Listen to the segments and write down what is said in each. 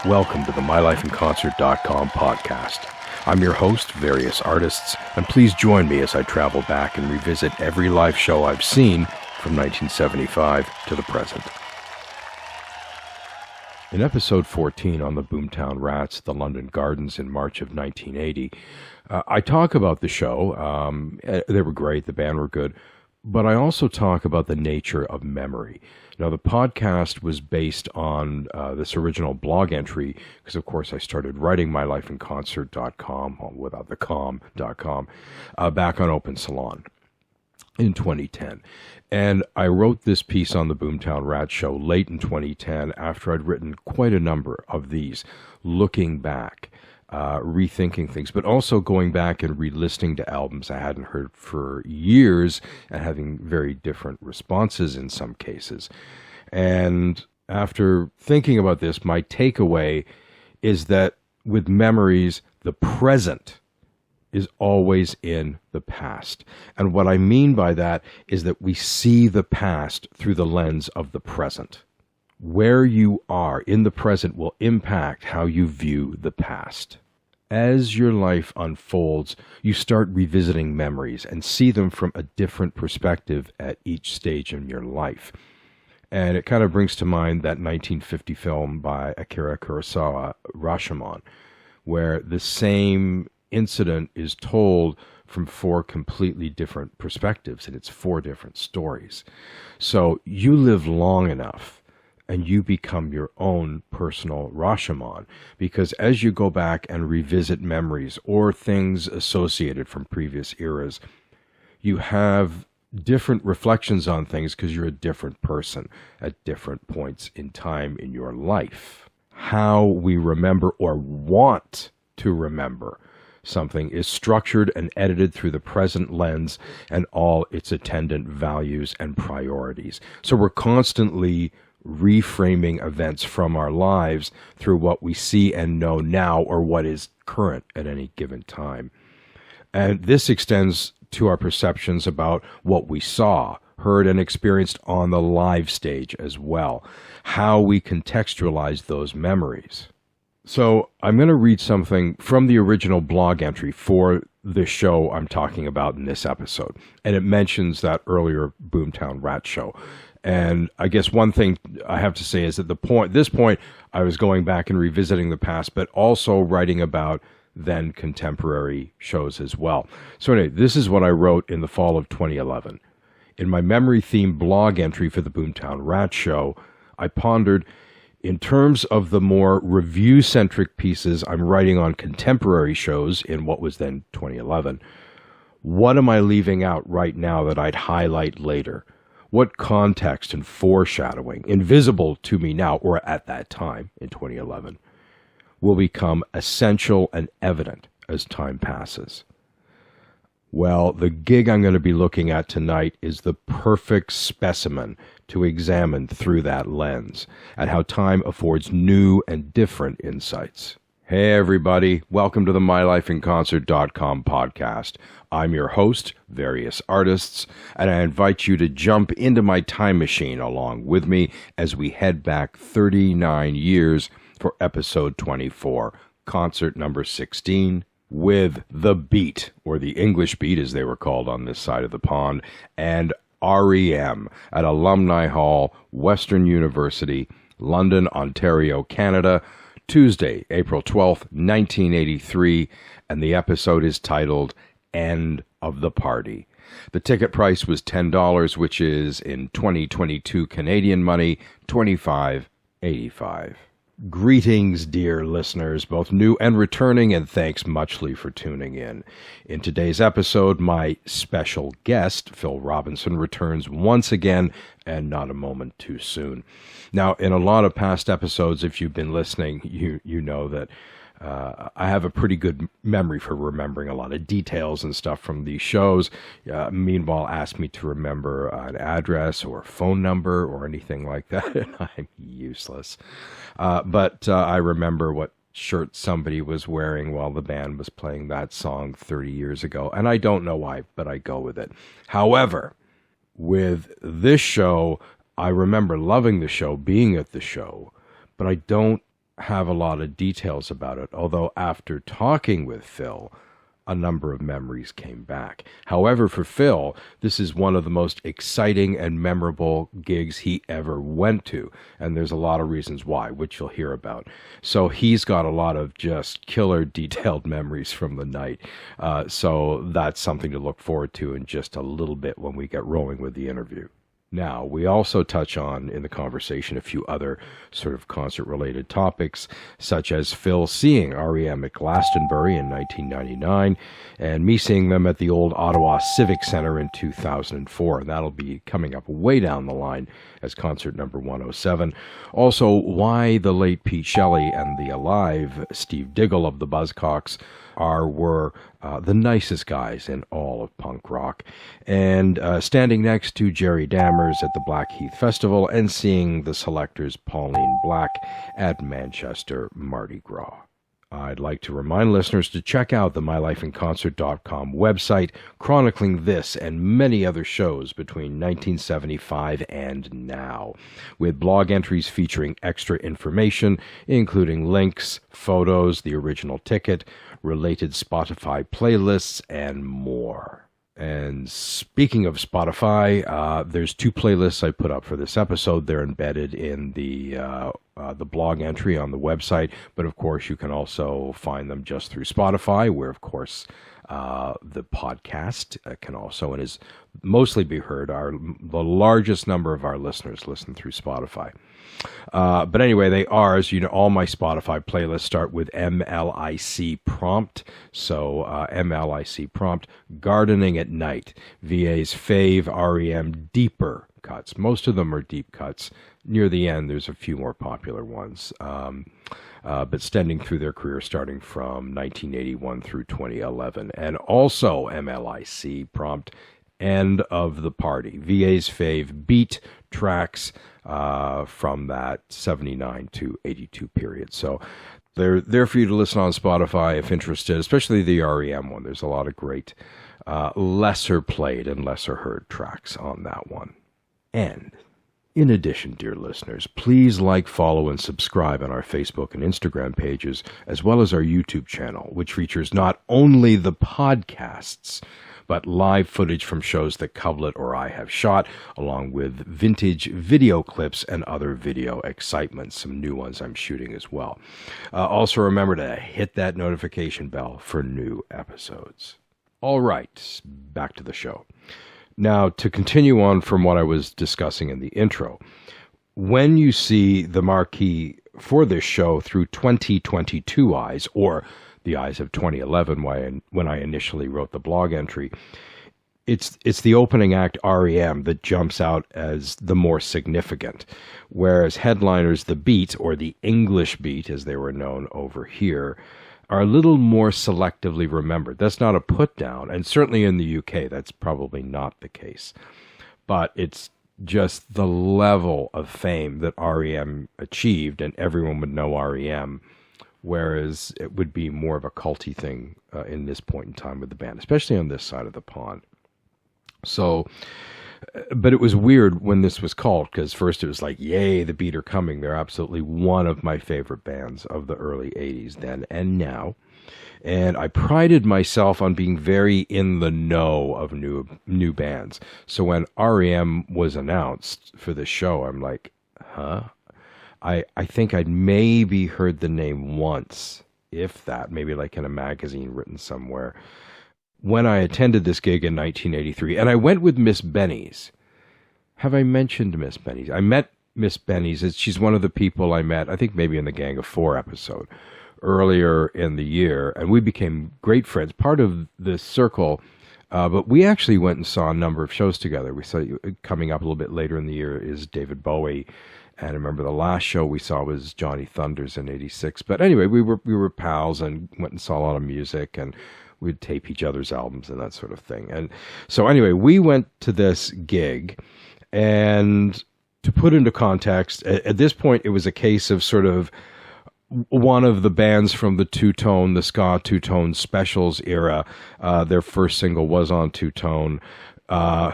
Welcome to the MyLifeInConcert.com podcast. I'm your host, Various Artists, and please join me as I travel back and revisit every live show I've seen from 1975 to the present. In episode 14 on the Boomtown Rats at the London Gardens in March of 1980, I talk about the show. They were great, the band were good, but I also talk about the nature of memory. Now, the podcast was based on this original blog entry, because, of course, I started writing MyLifeInConcert.com, without the com.com, back on Open Salon in 2010. And I wrote this piece on the Boomtown Rat Show late in 2010 after I'd written quite a number of these, looking back, rethinking things, but also going back and re-listening to albums I hadn't heard for years and having very different responses in some cases. And after thinking about this, my takeaway is that with memories, the present is always in the past. And what I mean by that is that we see the past through the lens of the present. Where you are in the present will impact how you view the past. As your life unfolds, you start revisiting memories and see them from a different perspective at each stage in your life. And it kind of brings to mind that 1950 film by Akira Kurosawa, Rashomon, where the same incident is told from four completely different perspectives, and it's four different stories. So you live long enough and you become your own personal Rashomon, because as you go back and revisit memories or things associated from previous eras, you have different reflections on things because you're a different person at different points in time in your life. How we remember or want to remember something is structured and edited through the present lens and all its attendant values and priorities. So we're constantly reframing events from our lives through what we see and know now, or what is current at any given time. And this extends to our perceptions about what we saw, heard, and experienced on the live stage as well, how we contextualize those memories. So I'm going to read something from the original blog entry for the show I'm talking about in this episode. And it mentions that earlier Boomtown Rat Show. And I guess one thing I have to say is that this point, I was going back and revisiting the past, but also writing about then contemporary shows as well. So anyway, this is what I wrote in the fall of 2011. In my memory-themed blog entry for the Boomtown Rat Show, I pondered, in terms of the more review-centric pieces I'm writing on contemporary shows in what was then 2011, what am I leaving out right now that I'd highlight later? What context and foreshadowing, invisible to me now or at that time in 2011, will become essential and evident as time passes? Well, the gig I'm going to be looking at tonight is the perfect specimen to examine through that lens, and how time affords new and different insights. Hey everybody, welcome to the MyLifeInConcert.com podcast. I'm your host, Various Artists, and I invite you to jump into my time machine along with me as we head back 39 years for episode 24, concert number 16, with The Beat, or the English Beat as they were called on this side of the pond, and REM at Alumni Hall, Western University, London, Ontario, Canada, Tuesday, April 12th, 1983, and the episode is titled End of the Party. The ticket price was $10, which is, in 2022 Canadian money, $25.85. Greetings, dear listeners, both new and returning, and thanks muchly for tuning in. In today's episode, my special guest, Phil Robinson, returns once again, and not a moment too soon. Now, in a lot of past episodes, if you've been listening, you know that I have a pretty good memory for remembering a lot of details and stuff from these shows. Meanwhile, ask me to remember an address or phone number or anything like that, and I'm useless. But I remember what shirt somebody was wearing while the band was playing that song 30 years ago, and I don't know why, but I go with it. However, with this show, I remember loving the show, being at the show, but I don't have a lot of details about it, although after talking with Phil, a number of memories came back. However, for Phil, this is one of the most exciting and memorable gigs he ever went to, and there's a lot of reasons why, which you'll hear about. So he's got a lot of just killer detailed memories from the night. So that's something to look forward to in just a little bit when we get rolling with the interview. Now, we also touch on in the conversation a few other sort of concert-related topics, such as Phil seeing REM at Glastonbury in 1999, and me seeing them at the old Ottawa Civic Centre in 2004. And that'll be coming up way down the line as concert number 107. Also, why the late Pete Shelley and the alive Steve Diggle of the Buzzcocks were the nicest guys in all of punk rock, and standing next to Jerry Dammers at the Blackheath Festival and seeing the Selectors' Pauline Black at Manchester Mardi Gras. I'd like to remind listeners to check out the mylifeinconcert.com website chronicling this and many other shows between 1975 and now, with blog entries featuring extra information, including links, photos, the original ticket, related Spotify playlists, and more. And speaking of Spotify, there's 2 playlists I put up for this episode. They're embedded in the blog entry on the website, but of course you can also find them just through Spotify, where of course the podcast can also and is mostly be heard. The largest number of our listeners listen through Spotify. But anyway, they are, as you know, all my Spotify playlists start with MLIC prompt. So MLIC prompt, Gardening at Night, VA's fave REM deeper cuts. Most of them are deep cuts. Near the end, there's a few more popular ones. But stemming through their career starting from 1981 through 2011. And also MLIC prompt, End of the Party, VA's fave beat tracks from that 79 to 82 period. So they're there for you to listen on Spotify if interested, especially the REM one. There's a lot of great lesser played and lesser heard tracks on that one. And in addition, dear listeners, please like, follow, and subscribe on our Facebook and Instagram pages, as well as our YouTube channel, which features not only the podcasts, but live footage from shows that Covelet or I have shot, along with vintage video clips and other video excitements, some new ones I'm shooting as well. Also remember to hit that notification bell for new episodes. All right, back to the show. Now, to continue on from what I was discussing in the intro, when you see the marquee for this show through 2022 eyes, or the eyes of 2011 when I initially wrote the blog entry, it's the opening act REM that jumps out as the more significant, whereas headliners The Beat, or the English Beat as they were known over here, are a little more selectively remembered. That's not a put down, and certainly in the UK that's probably not the case. But it's just the level of fame that REM achieved, and everyone would know REM, whereas it would be more of a culty thing in this point in time with the band, especially on this side of the pond. So, but it was weird when this was called, because first it was like, yay, the Beat are coming. They're absolutely one of my favorite bands of the early 80s then and now. And I prided myself on being very in the know of new bands. So when REM was announced for the show, I'm like, huh? I think I'd maybe heard the name once, if that, maybe like in a magazine written somewhere, when I attended this gig in 1983. And I went with Miss Benny's. Have I mentioned Miss Benny's? I met Miss Benny's. She's one of the people I met, I think maybe in the Gang of Four episode, earlier in the year. And we became great friends, part of this circle. But we actually went and saw a number of shows together. We saw, coming up a little bit later in the year is David Bowie. And I remember the last show we saw was Johnny Thunders in '86. But anyway, we were pals and went and saw a lot of music, and we'd tape each other's albums and that sort of thing. And so anyway, we went to this gig, and to put into context, at this point, it was a case of sort of one of the bands from the ska two-tone specials era. Their first single was on two-tone.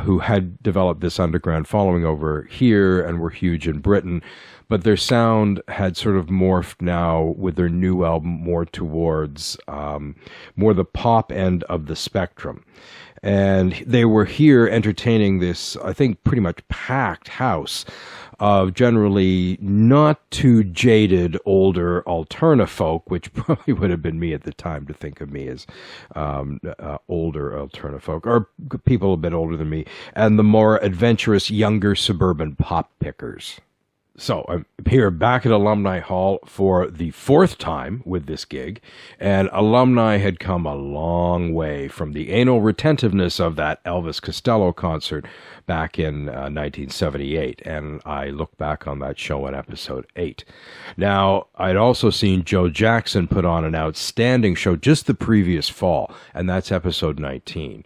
who had developed this underground following over here and were huge in Britain. But their sound had sort of morphed now with their new album more towards more the pop end of the spectrum. And they were here entertaining this, I think, pretty much packed house of generally not too jaded older alterna folk, which probably would have been me at the time to think of me as older alterna folk, or people a bit older than me, and the more adventurous younger suburban pop pickers. So I'm here back at Alumni Hall for the fourth time with this gig, and alumni had come a long way from the anal retentiveness of that Elvis Costello concert back in 1978, and I look back on that show in episode 8. Now, I'd also seen Joe Jackson put on an outstanding show just the previous fall, and that's episode 19.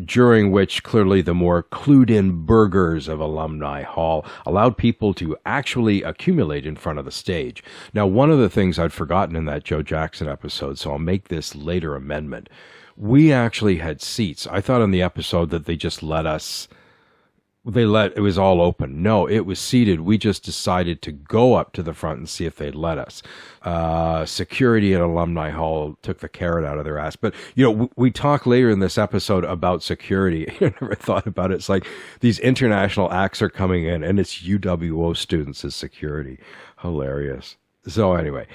During which clearly the more clued-in burghers of Alumni Hall allowed people to actually accumulate in front of the stage. Now, one of the things I'd forgotten in that Joe Jackson episode, so I'll make this later amendment, we actually had seats. I thought in the episode that they just let us... it was all open. No, it was seated. We just decided to go up to the front and see if they'd let us. Security at Alumni Hall took the carrot out of their ass. But, we talk later in this episode about security. I never thought about it. It's like these international acts are coming in and it's UWO students as security. Hilarious. So anyway,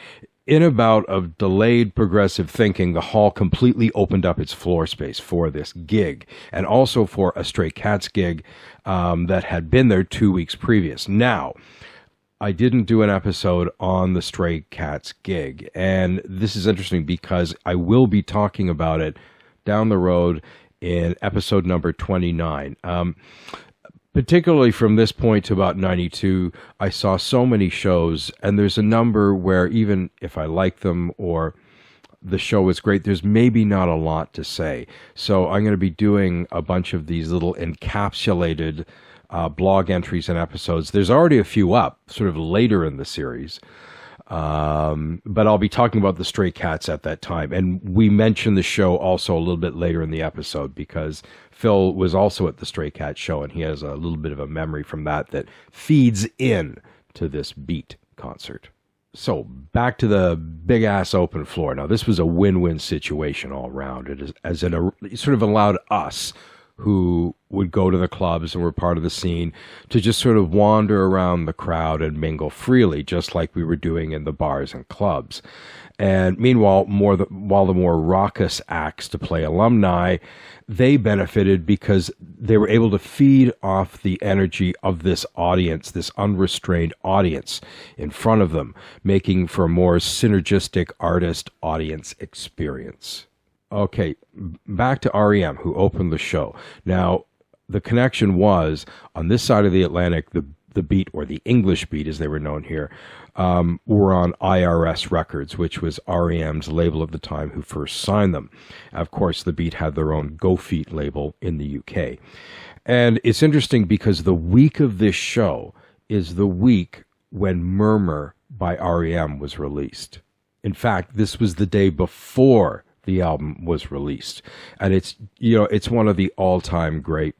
in a bout of delayed progressive thinking, the hall completely opened up its floor space for this gig, and also for a Stray Cats gig that had been there 2 weeks previous. Now, I didn't do an episode on the Stray Cats gig, and this is interesting because I will be talking about it down the road in episode number 29. Particularly from this point to about 92, I saw so many shows, and there's a number where even if I like them or the show was great, there's maybe not a lot to say. So I'm going to be doing a bunch of these little encapsulated blog entries and episodes. There's already a few up, sort of later in the series. But I'll be talking about the Stray Cats at that time. And we mentioned the show also a little bit later in the episode because Phil was also at the Stray Cats show and he has a little bit of a memory from that feeds in to this Beat concert. So back to the big ass open floor. Now this was a win-win situation all around. It sort of allowed us who would go to the clubs and were part of the scene to just sort of wander around the crowd and mingle freely, just like we were doing in the bars and clubs. And meanwhile, while the more raucous acts to play alumni, they benefited because they were able to feed off the energy of this audience, this unrestrained audience in front of them, making for a more synergistic artist-audience experience. Okay, back to REM, who opened the show. Now, the connection was, on this side of the Atlantic, the Beat, or the English Beat as they were known here, were on IRS Records, which was REM's label at the time who first signed them. Of course, the Beat had their own Go Feet label in the UK. And it's interesting because the week of this show is the week when Murmur by REM was released. In fact, this was the day before the album was released. And it's one of the all-time great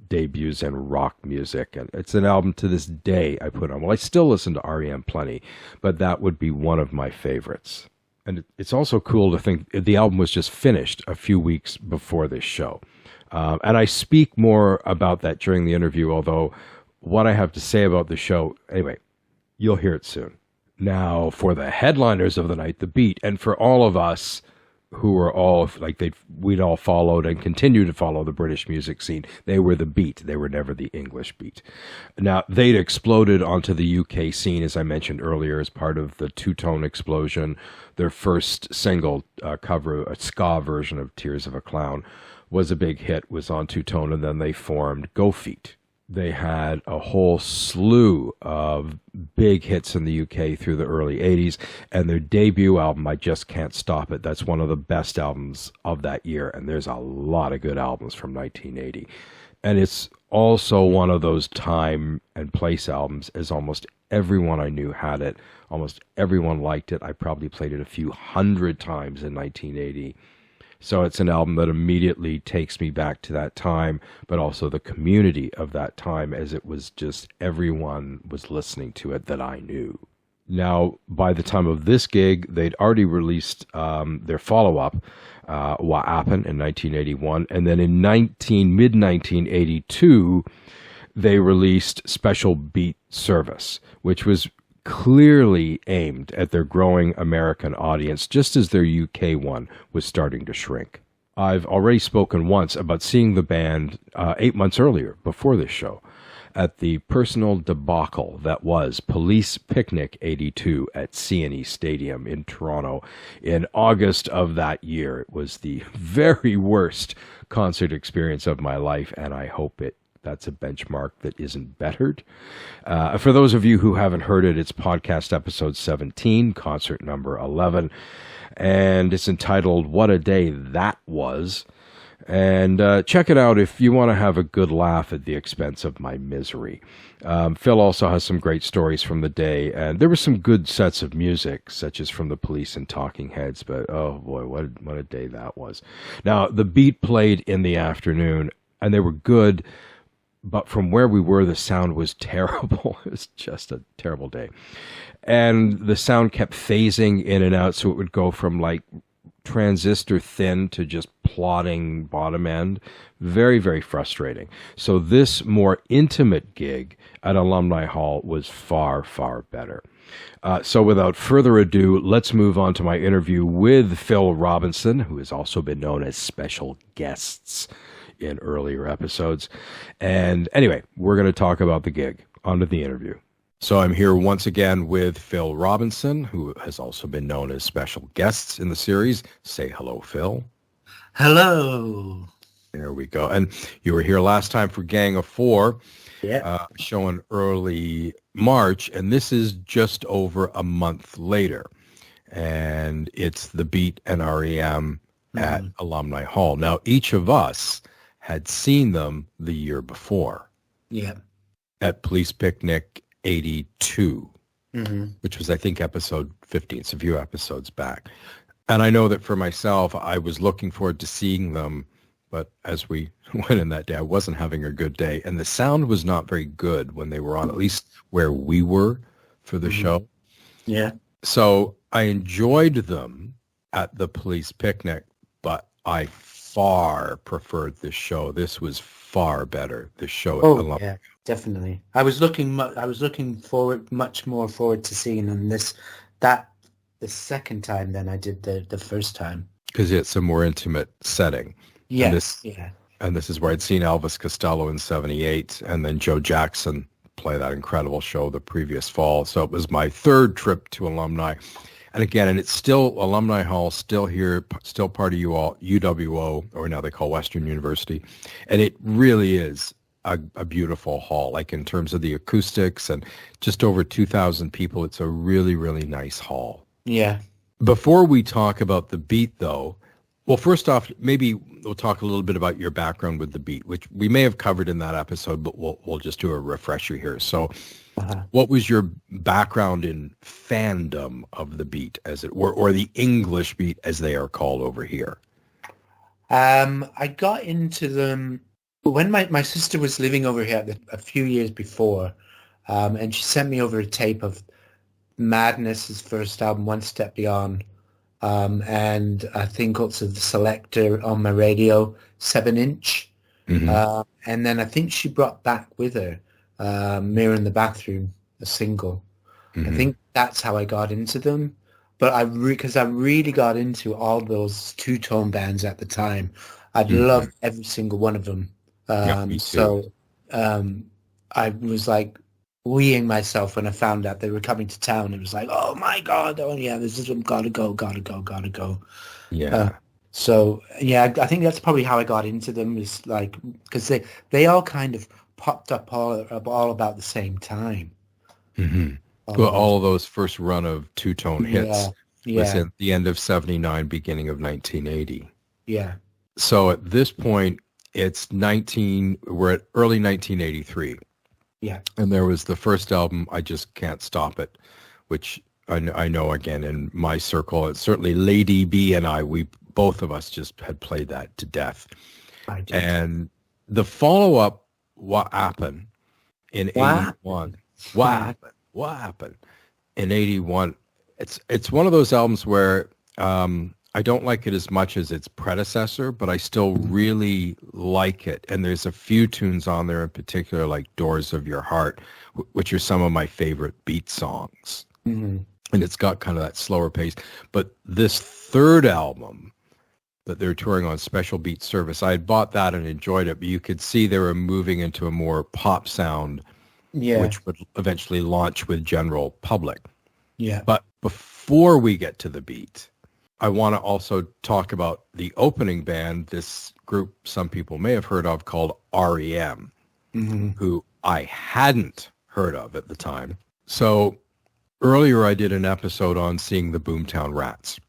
debuts in rock music. And it's an album to this day I put on. Well, I still listen to REM plenty, but that would be one of my favorites. And it's also cool to think the album was just finished a few weeks before this show. And I speak more about that during the interview, although what I have to say about the show, anyway, you'll hear it soon. Now, for the headliners of the night, the Beat, and for all of us who were all we'd all followed and continue to follow the British music scene. They were the Beat. They were never the English Beat. Now, they'd exploded onto the UK scene, as I mentioned earlier, as part of the Two Tone Explosion. Their first single cover, a ska version of Tears of a Clown, was a big hit, was on Two Tone, and then they formed Go Feet. They had a whole slew of big hits in the UK through the early 80s, and their debut album, I Just Can't Stop It, that's one of the best albums of that year, and there's a lot of good albums from 1980. And it's also one of those time and place albums, as almost everyone I knew had it. Almost everyone liked it. I probably played it a few hundred times in 1980. So it's an album that immediately takes me back to that time, but also the community of that time, as it was just everyone was listening to it that I knew. Now, by the time of this gig, they'd already released their follow-up, What Happened, in 1981, and then in mid-1982, they released Special Beat Service, which was clearly aimed at their growing American audience, just as their UK one was starting to shrink. I've already spoken once about seeing the band 8 months earlier, before this show, at the personal debacle that was Police Picnic 82 at C&E Stadium in Toronto in August of that year. It was the very worst concert experience of my life, and I hope that's a benchmark that isn't bettered. For those of you who haven't heard it, it's podcast episode 17, concert number 11, and it's entitled What a Day That Was. And check it out if you want to have a good laugh at the expense of my misery. Phil also has some great stories from the day, and there were some good sets of music, such as from the Police and Talking Heads, but oh boy, what a day that was. Now, the Beat played in the afternoon, and they were good, but from where we were, the sound was terrible. It was just a terrible day. And the sound kept phasing in and out, so it would go from like transistor thin to just plodding bottom end. Very, very frustrating. So this more intimate gig at Alumni Hall was far, far better. So without further ado, let's move on to my interview with Phil Robinson, who has also been known as special guests in earlier episodes. And anyway, we're going to talk about the gig. On to the interview. So I'm here once again with Phil Robinson, who has also been known as special guests in the series. Say hello, Phil. Hello. There we go. And you were here last time for Gang of Four, Yeah. showing early March, and this is just over a month later. And it's the Beat and REM at Alumni Hall. Now, each of us had seen them the year before. Yeah. At Police Picnic 82, Mm-hmm. which was, I think, episode 15, so a few episodes back. And I know that for myself, I was looking forward to seeing them, but as we went in that day, I wasn't having a good day. And the sound was not very good when they were on, at least where we were for the show. Yeah. So I enjoyed them at the Police Picnic, but I far preferred this show. This was far better, this show at Alumni. Yeah, definitely. I was looking much more forward to seeing them the second time than I did the first time. Because it's a more intimate setting. Yeah. And this is where I'd seen Elvis Costello in 78 and then Joe Jackson play that incredible show the previous fall. So it was my third trip to Alumni. And again, and it's still Alumni Hall, still here, still part of UWO, or now they call Western University. And it really is a beautiful hall, like in terms of the acoustics and just over 2,000 people. It's a really, really nice hall. Yeah. Before we talk about the Beat, though, well, first off, maybe we'll talk a little bit about your background with the Beat, which we may have covered in that episode, but we'll just do a refresher here. So what was your background in fandom of the Beat, as it were, or the English Beat, as they are called over here? I got into them when my sister was living over here a few years before, and she sent me over a tape of Madness's first album, One Step Beyond, and I think also the Selector on my radio, 7-inch. And then I think she brought back with her Mirror in the Bathroom, a single. I think that's how I got into them. But because I really got into all those two-tone bands at the time. I'd loved every single one of them. Me too. So I was like weeing myself when I found out they were coming to town. It was like, oh my God, oh yeah, this is gotta go. Yeah. So yeah, I think that's probably how I got into them, is like, because they all kind of popped up all about the same time. Well, all of those first run of two-tone hits was at the end of 79, beginning of 1980. Yeah. So at this point, we're at early 1983. Yeah. And there was the first album, I Just Can't Stop It, which I know, again, in my circle, it's certainly Lady B and I, we both of us just had played that to death. I did. And the follow-up, What Happened, in What? 81. What happened in 81? It's one of those albums where I don't like it as much as its predecessor, but I still really like it. And there's a few tunes on there in particular, like Doors of Your Heart, which are some of my favorite beat songs. Mm-hmm. And it's got kind of that slower pace. But this third album that they're touring on, Special Beat Service, I had bought that and enjoyed it, but you could see they were moving into a more pop sound, which would eventually launch with general public. Yeah. But before we get to the beat, I want to also talk about the opening band, this group some people may have heard of called REM, who I hadn't heard of at the time. So earlier I did an episode on seeing the Boomtown Rats.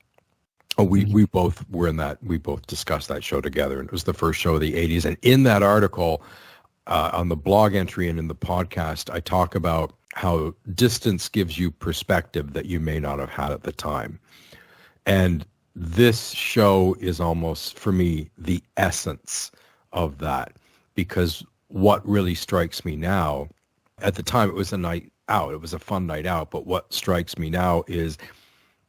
Oh, we both were in that. We both discussed that show together, and it was the first show of the 80s. And in that article, on the blog entry and in the podcast, I talk about how distance gives you perspective that you may not have had at the time. And this show is almost, for me, the essence of that, because what really strikes me now, at the time it was a night out, it was a fun night out, but what strikes me now is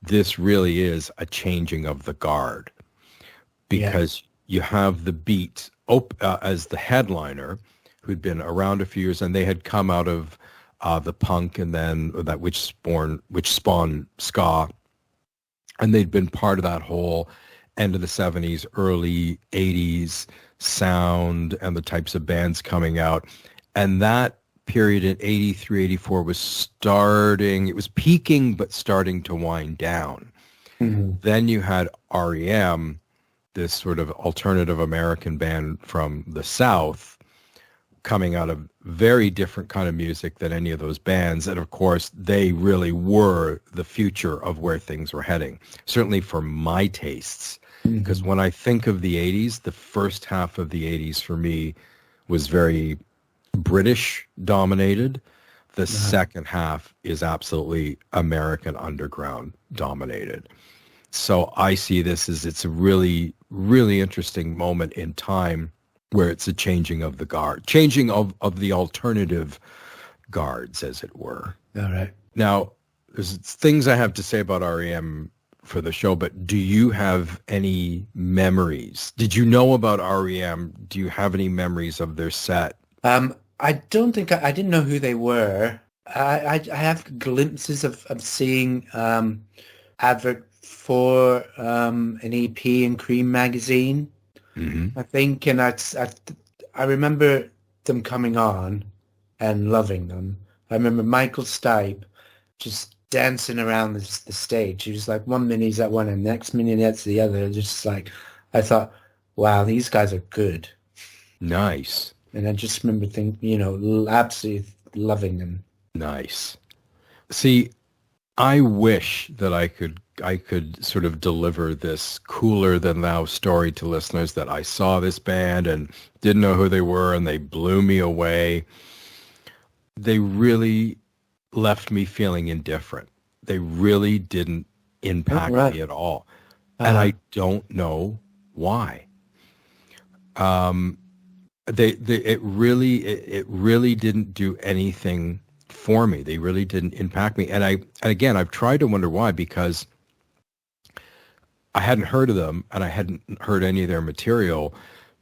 this really is a changing of the guard, because you have the Beat as the headliner, who'd been around a few years, and they had come out of the punk and then that which spawned ska. And they'd been part of that whole end of the 70s, early 80s sound and the types of bands coming out. And that period in 83, 84 was starting, it was peaking, but starting to wind down. Then you had REM, this sort of alternative American band from the South, coming out of very different kind of music than any of those bands. And of course, they really were the future of where things were heading, certainly for my tastes. Because when I think of the 80s, the first half of the 80s for me was very British dominated. The second half is absolutely American underground dominated. So I see this as it's a really, really interesting moment in time where it's a changing of the guard, changing of the alternative guards, as it were. All right. Now, there's things I have to say about REM for the show, but do you have any memories? Did you know about REM? Do you have any memories of their set? I don't think I didn't know who they were. I have glimpses of seeing advert for an EP in Cream magazine. I think, and I remember them coming on and loving them. I remember Michael Stipe just dancing around the stage. He was like, 1 minute he's at one and next minute that's the other. Just like, I thought, wow, these guys are good. Nice. And I just remember thinking, absolutely loving them. Nice. See, I wish that I could sort of deliver this cooler than thou story to listeners, that I saw this band and didn't know who they were and they blew me away. They really left me feeling indifferent. They really didn't impact me at all. And I don't know why. It really didn't do anything for me. They really didn't impact me. And again, I've tried to wonder why, because I hadn't heard of them and I hadn't heard any of their material.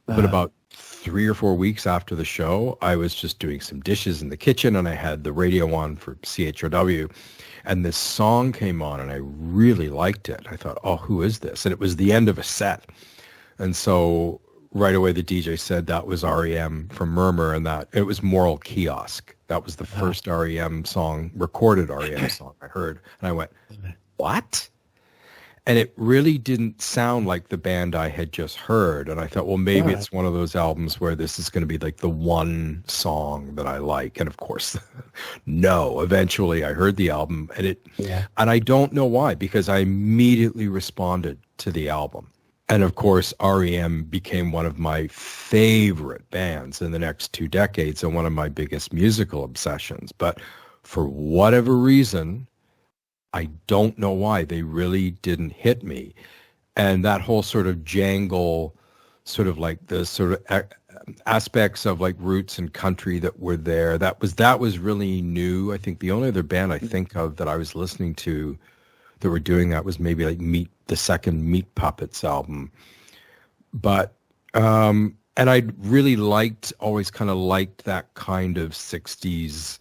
But about 3 or 4 weeks after the show, I was just doing some dishes in the kitchen and I had the radio on for CHRW, and this song came on and I really liked it. I thought, oh, who is this? And it was the end of a set. And so right away the DJ said that was REM from Murmur, and that it was Moral Kiosk. That was the first REM song, recorded REM song I heard. And I went, what? And it really didn't sound like the band I had just heard. And I thought, well, maybe it's one of those albums where this is going to be like the one song that I like. And of course, no, eventually I heard the album and and I don't know why, because I immediately responded to the album. And of course, REM became one of my favorite bands in the next 2 decades and one of my biggest musical obsessions. But for whatever reason, I don't know why, they really didn't hit me. and that whole sort of jangle, sort of like the sort of aspects of like roots and country that were there. That was really new. I think the only other band I think of that I was listening to that were doing that was maybe like the second Meat Puppets album. But and I really always kind of liked that kind of 60s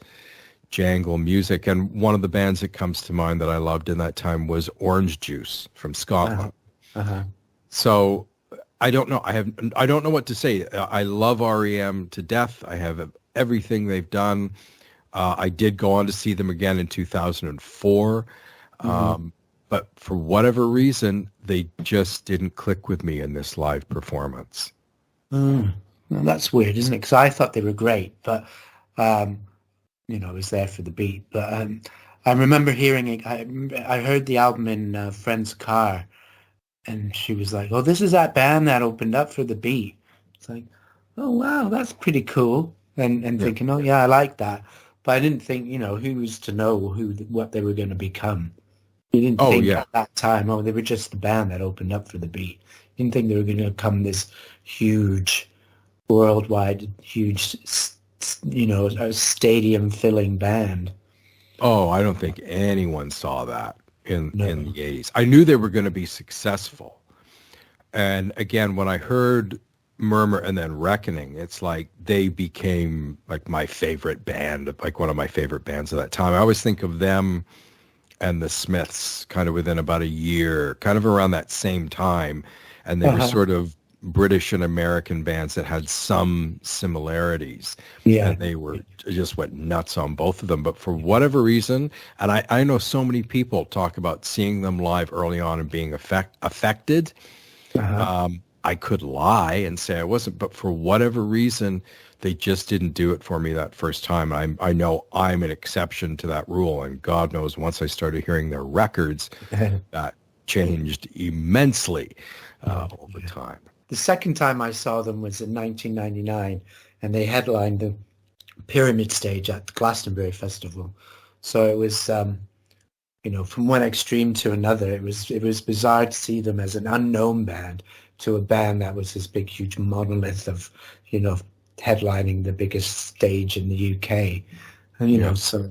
jangle music. And one of the bands that comes to mind that I loved in that time was Orange Juice from Scotland. Uh-huh. So I don't know. I don't know what to say. I love REM to death. I have everything they've done. I did go on to see them again in 2004. But for whatever reason, they just didn't click with me in this live performance. Well, that's weird, isn't it? Because I thought they were great, but I was there for the beat. But I remember hearing it. I heard the album in a friend's car, and she was like, "Oh, this is that band that opened up for the beat." It's like, "Oh, wow, that's pretty cool." And thinking, "Oh, yeah, I like that," but I didn't think, who was to know what they were going to become. You didn't think at that time, they were just the band that opened up for the beat. You didn't think they were going to become this huge, worldwide, huge, a stadium-filling band. Oh, I don't think anyone saw that in the 80s. I knew they were going to be successful. And again, when I heard Murmur and then Reckoning, it's like they became like my favorite band, like one of my favorite bands of that time. I always think of them and the Smiths kind of within about a year, kind of around that same time. And they were sort of British and American bands that had some similarities. Yeah. And they just went nuts on both of them. But for whatever reason, and I know so many people talk about seeing them live early on and being affected. I could lie and say I wasn't, but for whatever reason, they just didn't do it for me that first time. I know I'm an exception to that rule, and God knows once I started hearing their records, that changed immensely over time. The second time I saw them was in 1999, and they headlined the Pyramid Stage at the Glastonbury Festival. So it was, from one extreme to another. It was bizarre to see them as an unknown band to a band that was this big, huge monolith of, headlining the biggest stage in the UK. And, so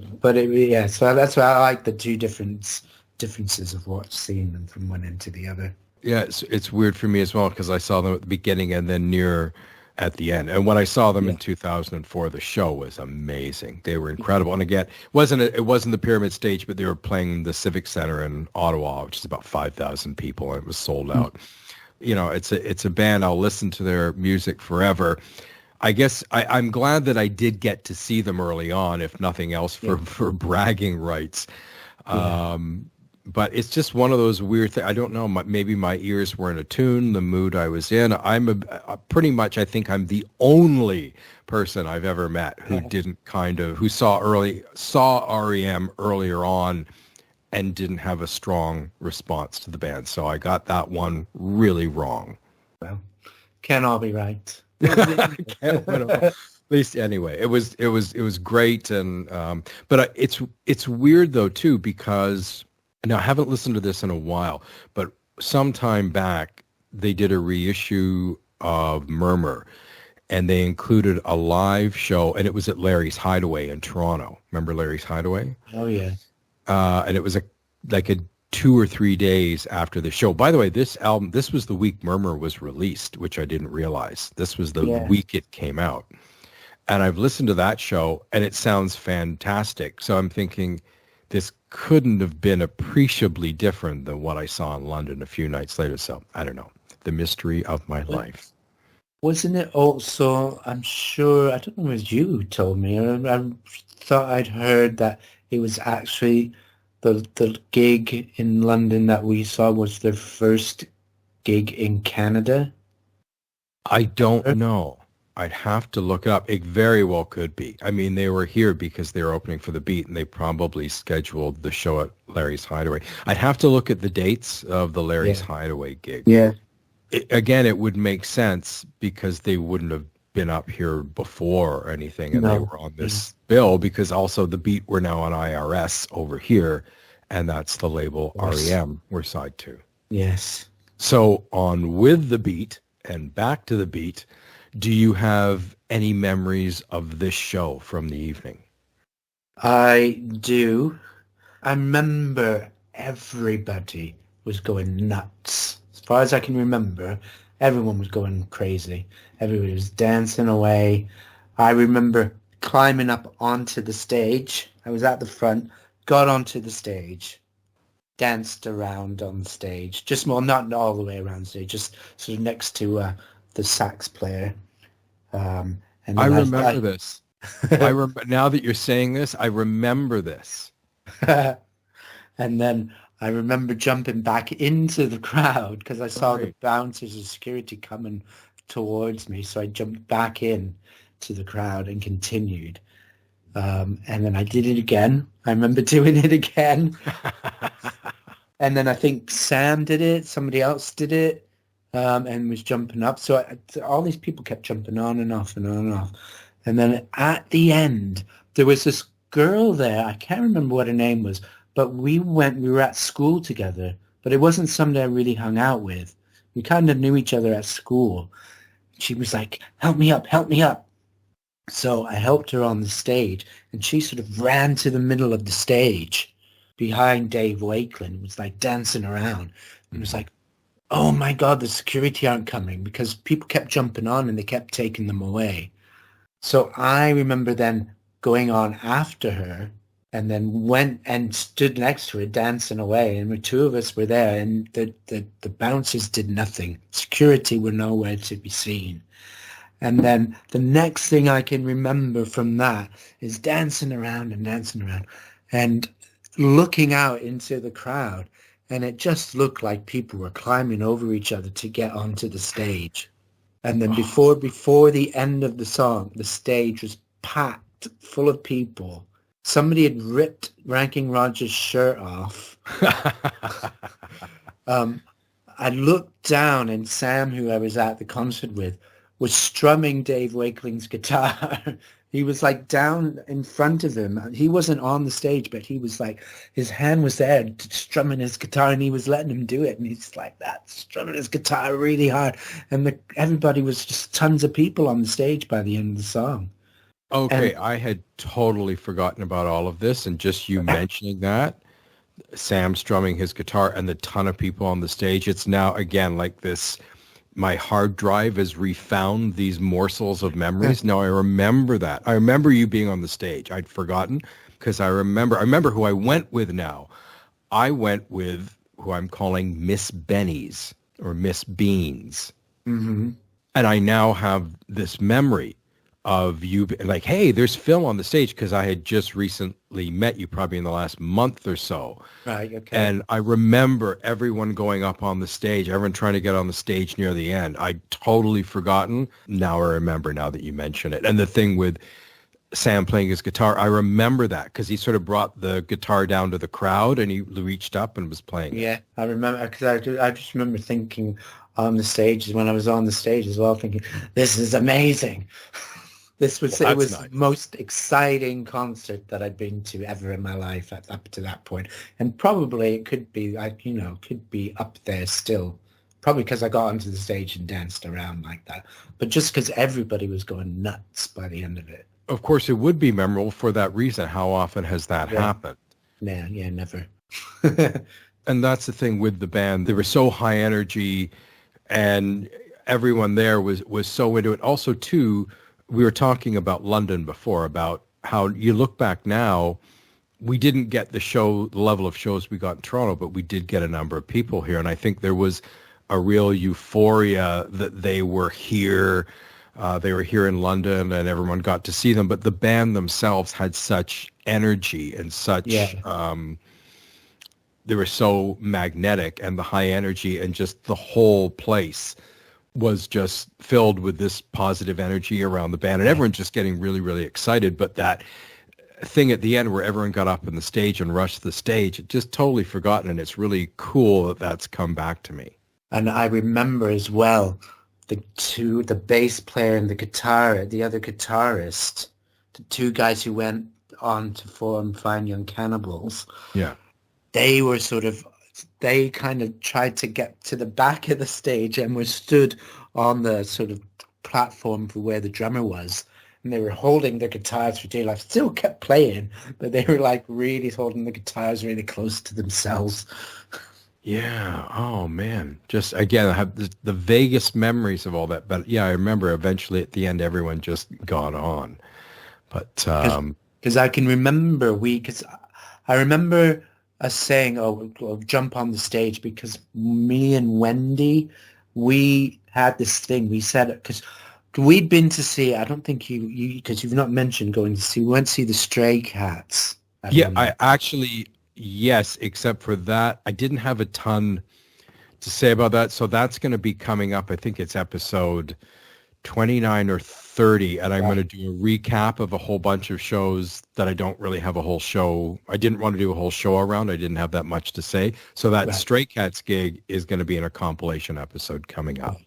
that's why I like the two differences of seeing them from one end to the other. Yeah, it's weird for me as well because I saw them at the beginning and then near at the end. And when I saw them in 2004, the show was amazing. They were incredible. And again, it wasn't the Pyramid Stage, but they were playing the Civic Center in Ottawa, which is about 5,000 people, and it was sold out. It's a band. I'll listen to their music forever. I guess I'm glad that I did get to see them early on, if nothing else, for bragging rights. But it's just one of those weird things. I don't know. Maybe my ears weren't attuned, the mood I was in. I'm pretty much, I think I'm the only person I've ever met who who saw REM earlier on and didn't have a strong response to the band. So I got that one really wrong. Well, can't all be right. At least anyway, it was great. And but it's weird though too, because now I haven't listened to this in a while, but sometime back they did a reissue of Murmur, and they included a live show, and it was at Larry's Hideaway in Toronto. Remember Larry's Hideaway? Oh yeah. And it was like a 2 or 3 days after the show. By the way, this was the week Murmur was released, which I didn't realize. This was the week it came out. And I've listened to that show, and it sounds fantastic. So I'm thinking this couldn't have been appreciably different than what I saw in London a few nights later. So I don't know. The mystery of my life. Wasn't it also, I'm sure, I don't know if it was you who told me, I thought I'd heard that it was actually the gig in London that we saw was their first gig in Canada? I don't know. I'd have to look it up. It very well could be. I mean, they were here because they were opening for the Beat, and they probably scheduled the show at Larry's Hideaway. I'd have to look at the dates of the Larry's Hideaway gig. Yeah. Again, it would make sense because they wouldn't have been up here before or anything, and they were on this bill because also the Beat were now on IRS over here, and that's the label REM we're signed to. Yes. So on With the Beat and Back to the Beat, do you have any memories of this show from the evening? I do. I remember everybody was going nuts. As far as I can remember, everyone was going crazy. Everybody was dancing away. I remember climbing up onto the stage. I was at the front, got onto the stage, danced around on the stage. Just, well, not all the way around the stage, just sort of next to the sax player. And I then remember this. I now that you're saying this, I remember this. And then I remember jumping back into the crowd because I saw the Right. bouncers and security coming towards me. So I jumped back in to the crowd and continued. And then I did it again. I remember doing it again. And then I think Sam did it. Somebody else did it and was jumping up. So all these people kept jumping on and off and on and off. And then at the end, there was this girl there. I can't remember what her name was, but we were at school together, but it wasn't somebody I really hung out with. We kind of knew each other at school. She was like, help me up, help me up. So I helped her on the stage, and she sort of ran to the middle of the stage behind Dave Wakeland. It was like dancing around. It was like, oh my God, the security aren't coming because people kept jumping on and they kept taking them away. So I remember then going on after her and then went and stood next to her dancing away. And the two of us were there and the bouncers did nothing. Security were nowhere to be seen. And then the next thing I can remember from that is dancing around and looking out into the crowd. And it just looked like people were climbing over each other to get onto the stage. And then before the end of the song, the stage was packed full of people. Somebody had ripped Ranking Roger's shirt off. I looked down and Sam, who I was at the concert with, was strumming Dave Wakeling's guitar. He was like down in front of him. He wasn't on the stage, but he was like, his hand was there strumming his guitar and he was letting him do it. And he's like that, strumming his guitar really hard. And everybody was just tons of people on the stage by the end of the song. Okay, I had totally forgotten about all of this, and just you mentioning that, Sam strumming his guitar and the ton of people on the stage, it's now, again, like this, my hard drive has refound these morsels of memories. Now I remember that. I remember you being on the stage. I'd forgotten because I remember who I went with now. I went with who I'm calling Miss Benny's or Miss Beans. Mm-hmm. And I now have this memory of you like, hey, there's Phil on the stage because I had just recently met you probably in the last month or so. Right, okay. And I remember everyone going up on the stage, everyone trying to get on the stage near the end. I'd totally forgotten. Now I remember now that you mention it. And the thing with Sam playing his guitar, I remember that because he sort of brought the guitar down to the crowd and he reached up and was playing it. Yeah, I remember because I just remember thinking on the stage when I was on the stage as well, thinking, this is amazing. It was nice. The most exciting concert that I'd been to ever in my life up to that point. And probably it could be, could be up there still. Probably because I got onto the stage and danced around like that. But just because everybody was going nuts by the end of it. Of course, it would be memorable for that reason. How often has that happened? Yeah, never. And that's the thing with the band. They were so high energy and everyone there was so into it. Also, too, we were talking about London before, about how you look back now, we didn't get the level of shows we got in Toronto, but we did get a number of people here. And I think there was a real euphoria that they were here. They were here in London and everyone got to see them. But the band themselves had such energy and such, they were so magnetic, and the high energy and just the whole place was just filled with this positive energy around the band, and everyone's just getting really, really excited. But that thing at the end where everyone got up on the stage and rushed the stage, just totally forgotten, and it's really cool that that's come back to me. And I remember as well the bass player and the other guitarist, the two guys who went on to form Fine Young Cannibals. Yeah. They were sort of they kind of tried to get to the back of the stage and were stood on the sort of platform for where the drummer was. And they were holding their guitars for dear life, still kept playing, but they were like really holding the guitars really close to themselves. Yeah. Oh man. Just again, I have the vaguest memories of all that. But yeah, I remember eventually at the end, everyone just got on. But Because I can remember because I remember us saying, "Oh, we'll jump on the stage," because me and Wendy, we had this thing. We said because we'd been to see. I don't think you because you've not mentioned going to see. We went to see the Stray Cats. yeah, I actually yes, except for that, I didn't have a ton to say about that. So that's going to be coming up. I think it's episode 29 or 30, and I'm going to do a recap of a whole bunch of shows that I don't really have a whole show. I didn't want to do a whole show around. I didn't have that much to say. So that Stray Cats gig is going to be in a compilation episode coming up.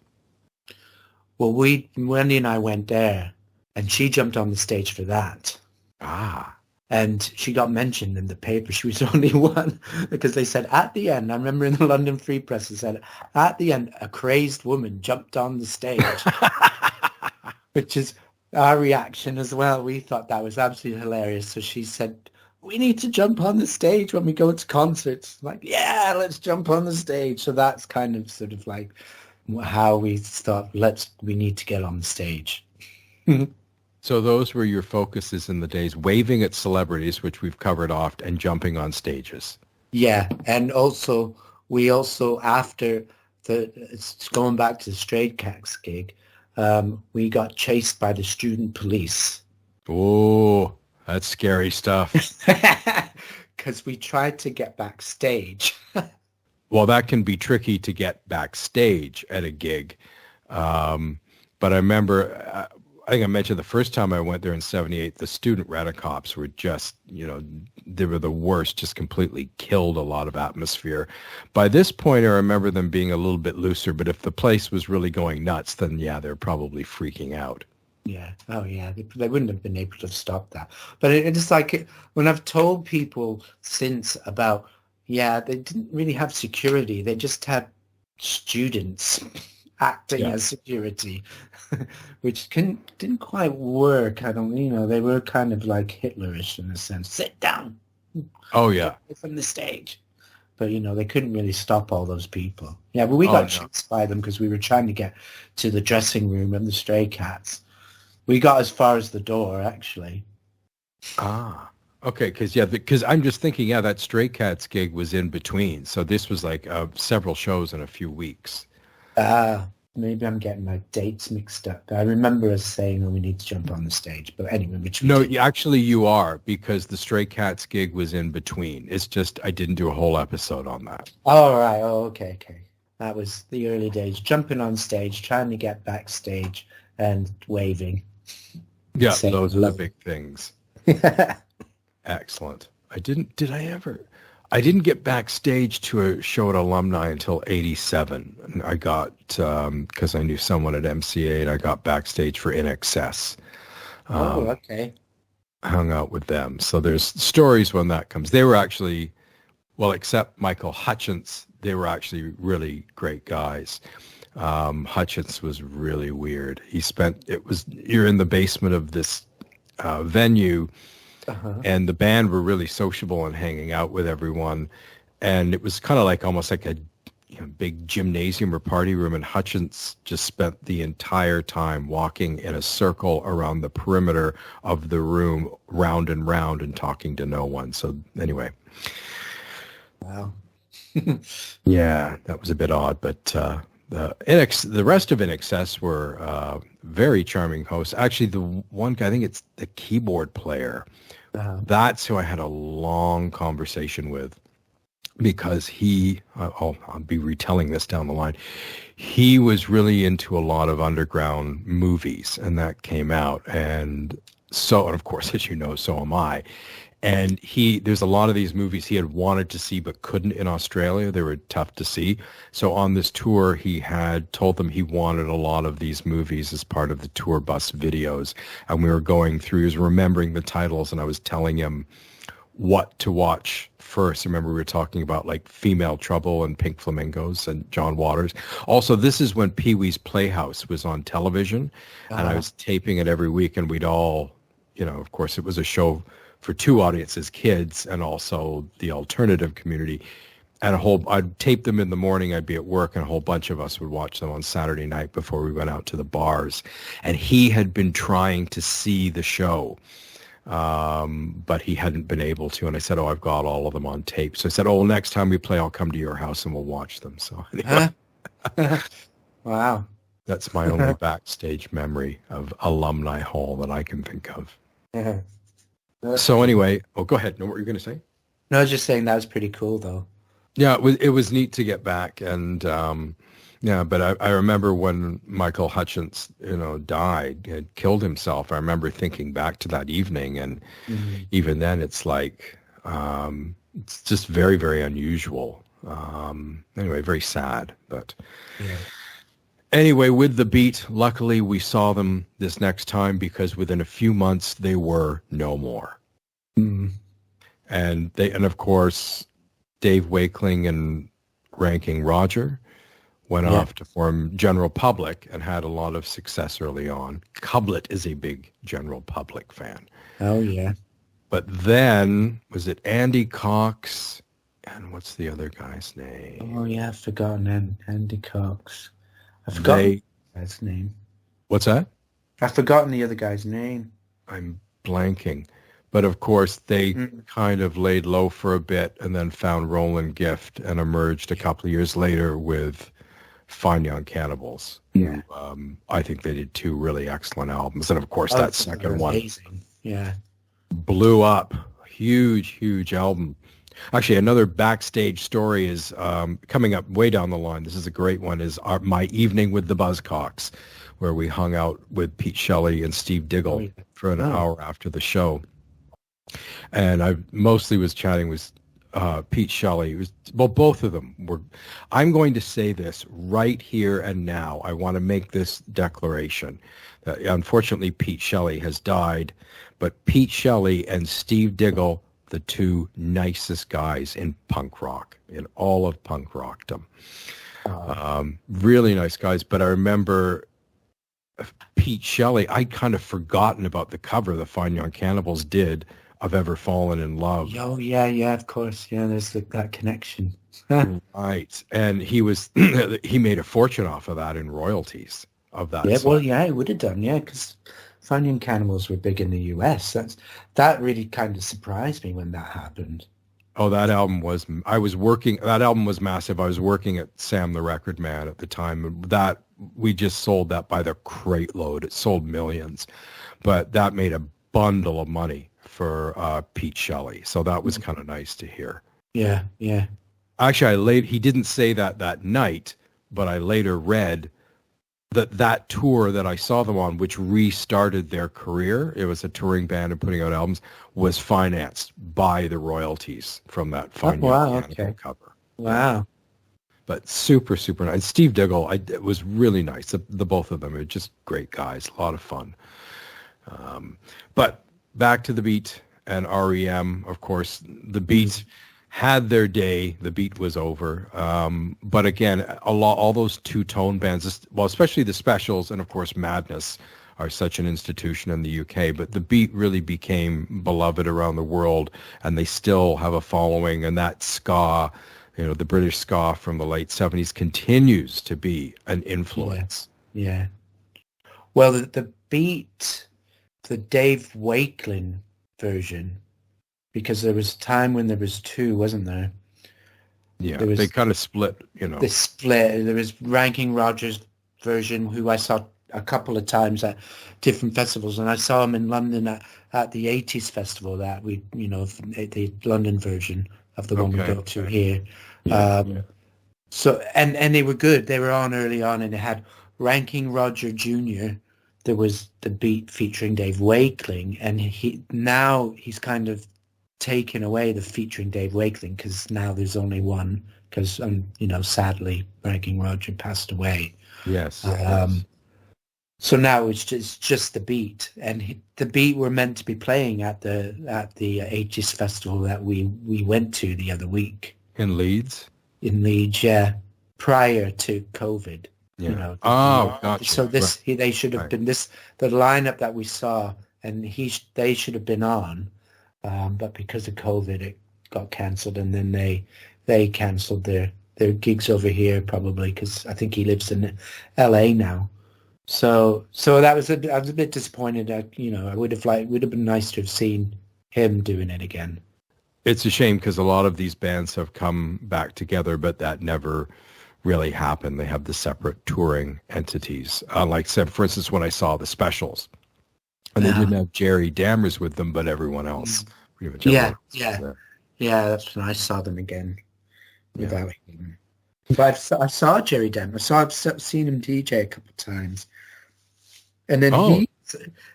Well, Wendy and I went there, and she jumped on the stage for that. Ah. And she got mentioned in the paper. She was the only one because they said at the end, I remember in the London Free Press, they said at the end, a crazed woman jumped on the stage, which is our reaction as well. We thought that was absolutely hilarious. So she said, we need to jump on the stage when we go to concerts. I'm like, yeah, let's jump on the stage. So that's kind of sort of like how we thought, we need to get on the stage. So those were your focuses in the days, waving at celebrities, which we've covered oft, and jumping on stages. Yeah, and also after it's going back to the Stray Cats gig, we got chased by the student police. Oh, that's scary stuff. Because we tried to get backstage. Well, that can be tricky to get backstage at a gig. But I remember... I think I mentioned the first time I went there in 78, the student radicops were just, they were the worst, just completely killed a lot of atmosphere. By this point, I remember them being a little bit looser, but if the place was really going nuts, then yeah, they're probably freaking out. Yeah. Oh, yeah. They wouldn't have been able to stop that. But it's like when I've told people since about, they didn't really have security. They just had students acting as security, which didn't quite work. I don't, they were kind of like Hitlerish in a sense. Sit down. Oh yeah, from the stage. But they couldn't really stop all those people. Yeah, but we got chased by them because we were trying to get to the dressing room of the Stray Cats. We got as far as the door, actually. Ah, okay, because I'm just thinking, that Stray Cats gig was in between, so this was like several shows in a few weeks. Maybe I'm getting my dates mixed up. I remember us saying, we need to jump on the stage. But anyway, actually you are, because the Stray Cats gig was in between. It's just I didn't do a whole episode on that. Oh, right. Oh, okay. That was the early days. Jumping on stage, trying to get backstage and waving. Yeah, those are the big things. Excellent. I didn't get backstage to a show at Alumni until 87. I got, because I knew someone at MCA, and I got backstage for In Excess. Okay. Hung out with them. So there's stories when that comes. They were actually, except Michael Hutchence, they were actually really great guys. Hutchence was really weird. You're in the basement of this venue, and the band were really sociable and hanging out with everyone. And it was kind of like almost like a big gymnasium or party room. And Hutchence just spent the entire time walking in a circle around the perimeter of the room, round and round, and talking to no one. So anyway. Wow. Yeah, that was a bit odd. But the rest of In Excess were very charming hosts. Actually, the one guy, I think it's the keyboard player. That's who I had a long conversation with, because I'll be retelling this down the line. He was really into a lot of underground movies, and that came out. And of course, as you know, so am I. And there's a lot of these movies he had wanted to see but couldn't in Australia. They were tough to see. So on this tour, he had told them he wanted a lot of these movies as part of the tour bus videos. And we were going through, he was remembering the titles, and I was telling him what to watch first. Remember we were talking about like Female Trouble and Pink Flamingos and John Waters. Also, this is when Pee-wee's Playhouse was on television, and I was taping it every week, and we'd all, of course, it was a show for two audiences, kids and also the alternative community. And I'd tape them in the morning, I'd be at work, and a whole bunch of us would watch them on Saturday night before we went out to the bars. And he had been trying to see the show, but he hadn't been able to. And I said, I've got all of them on tape. So I said, next time we play, I'll come to your house and we'll watch them. So anyway, Wow. That's my only backstage memory of Alumni Hall that I can think of. Yeah. So anyway, go ahead. Know what you're going to say? No, I was just saying that was pretty cool, though. Yeah, it was neat to get back, and but I remember when Michael Hutchence, died, had killed himself. I remember thinking back to that evening, and even then, it's like it's just very, very unusual. Anyway, very sad, but anyway, with the Beat, luckily we saw them this next time because within a few months they were no more, and of course, Dave Wakeling and Ranking Roger went off to form General Public and had a lot of success early on. Kublet is a big General Public fan. Oh, yeah. But then, was it Andy Cox? And what's the other guy's name? Oh, yeah, I've forgotten Andy Cox. I've forgotten his name. What's that? I've forgotten the other guy's name. I'm blanking. But of course, they kind of laid low for a bit and then found Roland Gift and emerged a couple of years later with Fine Young Cannibals. Yeah. I think they did two really excellent albums. And of course, that second one blew up. Huge, huge album. Actually, another backstage story is coming up way down the line. This is a great one, is my evening with the Buzzcocks, where we hung out with Pete Shelley and Steve Diggle for an hour after the show. And I mostly was chatting with Pete Shelley. Both of them were. I'm going to say this right here and now. I want to make this declaration. Unfortunately, Pete Shelley has died, but Pete Shelley and Steve Diggle, the two nicest guys in punk rock, in all of punk rockdom. Really nice guys. But I remember Pete Shelley, I'd kind of forgotten about the cover the Fine Young Cannibals did of Ever Fallen in Love. Oh, yeah, of course. Yeah, there's that connection. Right. And he made a fortune off of that in royalties of that. Yeah, song. Well, yeah, it would have done, because Fine Young Cannibals were big in the US. That really kind of surprised me when that happened. Oh, that album was massive. I was working at Sam the Record Man at the time. That we just sold that by the crate load. It sold millions, but that made a bundle of money for Pete Shelley. So that was kind of nice to hear. Yeah. Actually, he didn't say that night, but I later read that tour that I saw them on, which restarted their career, it was a touring band and putting out albums, was financed by the royalties from that Fine Young Cannibal cover. Wow. But super, super nice. Steve Diggle, it was really nice. The both of them are just great guys. A lot of fun. But back to the Beat and REM, of course, the Beat had their day. The Beat was over. But again, all those two-tone bands, well, especially the Specials and, of course, Madness, are such an institution in the UK. But the Beat really became beloved around the world, and they still have a following. And that ska, the British ska from the late 70s continues to be an influence. Yeah. Well, the Beat, the Dave Wakeling version, because there was a time when there was two, wasn't there? Yeah, they kind of split, They split. There was Ranking Rogers version, who I saw a couple of times at different festivals, and I saw him in London at the 80s festival, that the London version of the one we go to here. So, and they were good. They were on early on, and it had Ranking Roger Jr., there was the Beat featuring Dave Wakeling, and he's kind of taken away the featuring Dave Wakeling, because now there's only one, because sadly Ranking Roger passed away. Yes. So now it's just the Beat, and the Beat were meant to be playing at the Aegis Festival that we went to the other week In Leeds? in Leeds, yeah, prior to COVID. Yeah. You know. Gotcha. So they should have been the lineup that we saw, and they should have been on, but because of COVID, it got cancelled, and then they cancelled their gigs over here probably because I think he lives in LA now. So I was a bit disappointed that, you know, would have been nice to have seen him doing it again. It's a shame because a lot of these bands have come back together, but that never really happened. They have the separate touring entities. Like, for instance, when I saw the Specials, and they didn't have Jerry Dammers with them, but everyone else. Pretty much everyone else. Yeah. That's when I saw them again without him. But I saw Jerry Dammers. I've seen him DJ a couple of times. And then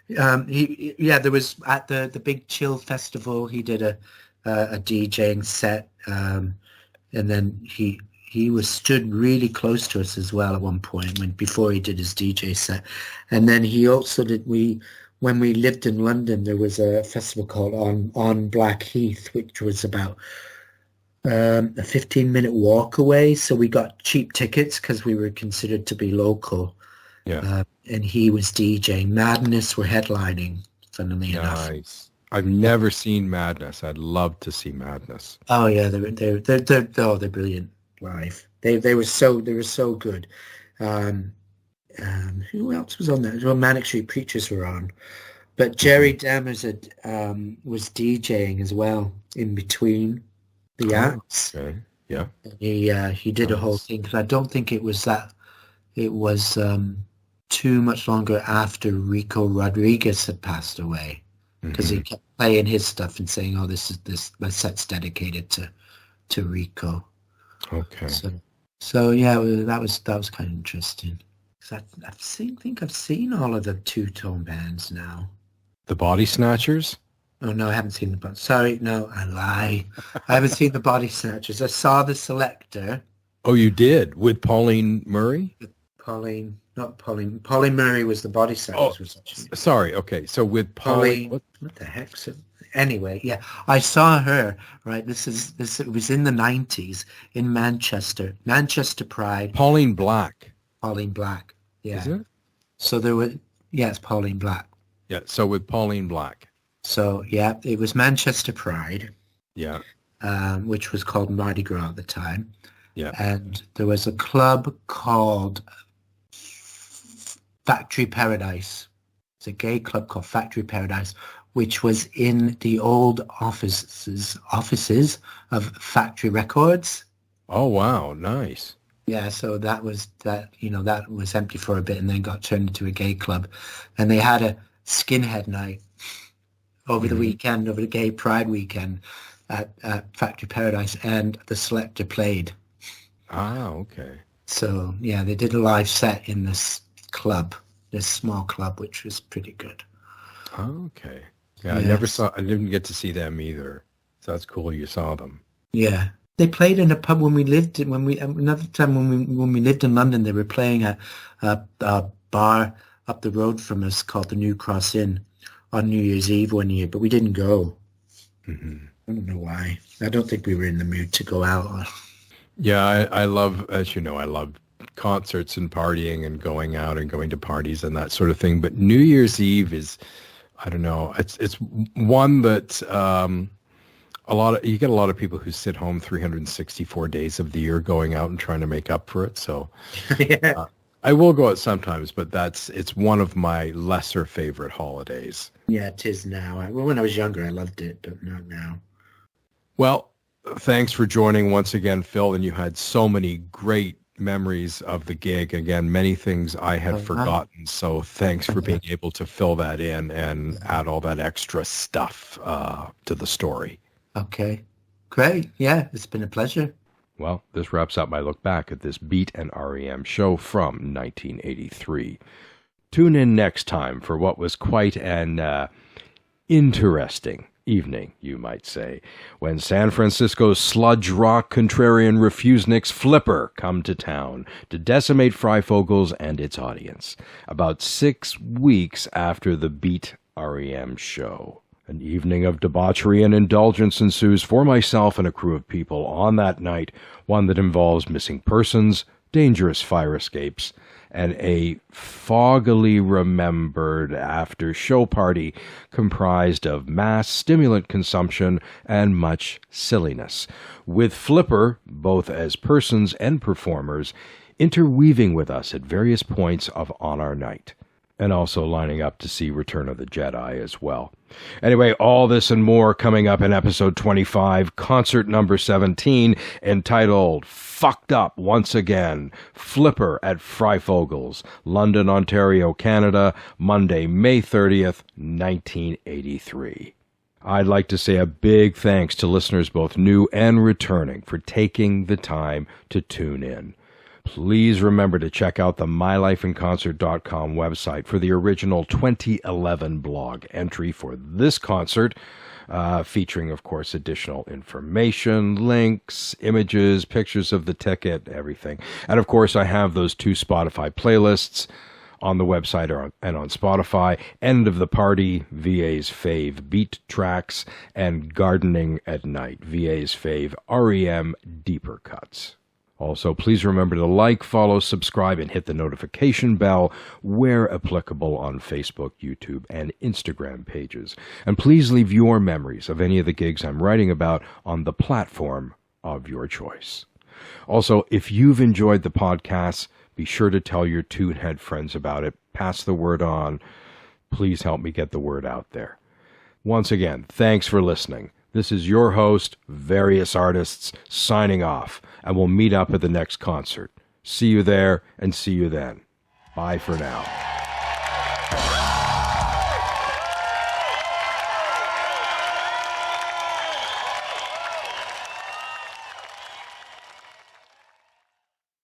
there was at the Big Chill Festival, he did a DJing set, and then he was stood really close to us as well at one point before he did his DJ set. And then he also when we lived in London, there was a festival called on Blackheath, which was about a 15-minute walk away. So we got cheap tickets because we were considered to be local. Yeah. And he was DJing. Madness were headlining, funnily enough. Nice. I've never seen Madness. I'd love to see Madness. Oh yeah, they're brilliant live. They were so good. Who else was on there? Well, Manic Street Preachers were on, but Jerry Dammers was DJing as well in between the acts. Okay. Yeah. He did a whole thing because I don't think it was that. It was too much longer after Rico Rodriguez had passed away, because he kept playing his stuff and saying, "Oh, my set's dedicated to Rico." Okay. So yeah, that was kind of interesting. I think I've seen all of the two-tone bands now. The Body Snatchers? Oh no, I haven't seen the. Sorry, no, I lie. I haven't seen the Body Snatchers. I saw the Selector. Oh, you did with Pauline Murray? Pauline Murray was the Body Snatchers. Sorry. Okay, so with Pauline, what the heck? Anyway, yeah, I saw her. Right, this. It was in the 90s in Manchester Pride. Pauline Black. Pauline Black. Yeah. Is it? So there were. Yeah, it's Pauline Black. Yeah. So with Pauline Black. So yeah, it was Manchester Pride. Yeah. Which was called Mardi Gras at the time. Yeah. And there was a club called Factory Paradise. It's a gay club called Factory Paradise, which was in the old offices of Factory Records. Oh wow, nice. Yeah, so that was empty for a bit and then got turned into a gay club. And they had a skinhead night over the weekend, over the gay pride weekend at Factory Paradise, and the Selector played. Ah, okay. So yeah, they did a live set in this club, this small club, which was pretty good. Oh, okay. Yeah, I didn't get to see them either. So that's cool you saw them. Yeah. They played in a pub another time when we lived in London. They were playing at a bar up the road from us called the New Cross Inn on New Year's Eve one year, but we didn't go. I don't know why. I don't think we were in the mood to go out. Yeah, I love, as you know, I love concerts and partying and going out and going to parties and that sort of thing. But New Year's Eve is, I don't know, it's one that you get a lot of people who sit home 364 days of the year going out and trying to make up for it. So I will go out sometimes, but it's one of my lesser favorite holidays. Yeah, it is now. When I was younger, I loved it, but not now. Well, thanks for joining once again, Phil. And you had so many great memories of the gig. Again, many things I had forgotten. So thanks for being able to fill that in and add all that extra stuff to the story. Okay, great. Yeah, it's been a pleasure. Well, this wraps up my look back at this Beat and REM show from 1983. Tune in next time for what was quite an interesting evening, you might say, when San Francisco's sludge rock contrarian refuseniks Flipper come to town to decimate Fryfogels and its audience, about 6 weeks after the Beat REM show. An evening of debauchery and indulgence ensues for myself and a crew of people on that night, one that involves missing persons, dangerous fire escapes, and a foggily remembered after-show party comprised of mass stimulant consumption and much silliness, with Flipper, both as persons and performers, interweaving with us at various points on our night, and also lining up to see Return of the Jedi as well. Anyway, all this and more coming up in episode 25, concert number 17, entitled Fucked Up Once Again, Flipper at Fryfogels, London, Ontario, Canada, Monday, May 30th, 1983. I'd like to say a big thanks to listeners both new and returning for taking the time to tune in. Please remember to check out the mylifeinconcert.com website for the original 2011 blog entry for this concert, featuring, of course, additional information, links, images, pictures of the ticket, everything. And, of course, I have those 2 Spotify playlists on the website and on Spotify: End of the Party, VA's Fave Beat Tracks, and Gardening at Night, VA's Fave REM Deeper Cuts. Also, please remember to like, follow, subscribe, and hit the notification bell where applicable on Facebook, YouTube, and Instagram pages. And please leave your memories of any of the gigs I'm writing about on the platform of your choice. Also, if you've enjoyed the podcast, be sure to tell your Toonhead friends about it. Pass the word on. Please help me get the word out there. Once again, thanks for listening. This is your host, Various Artists, signing off, and we'll meet up at the next concert. See you there, and see you then. Bye for now.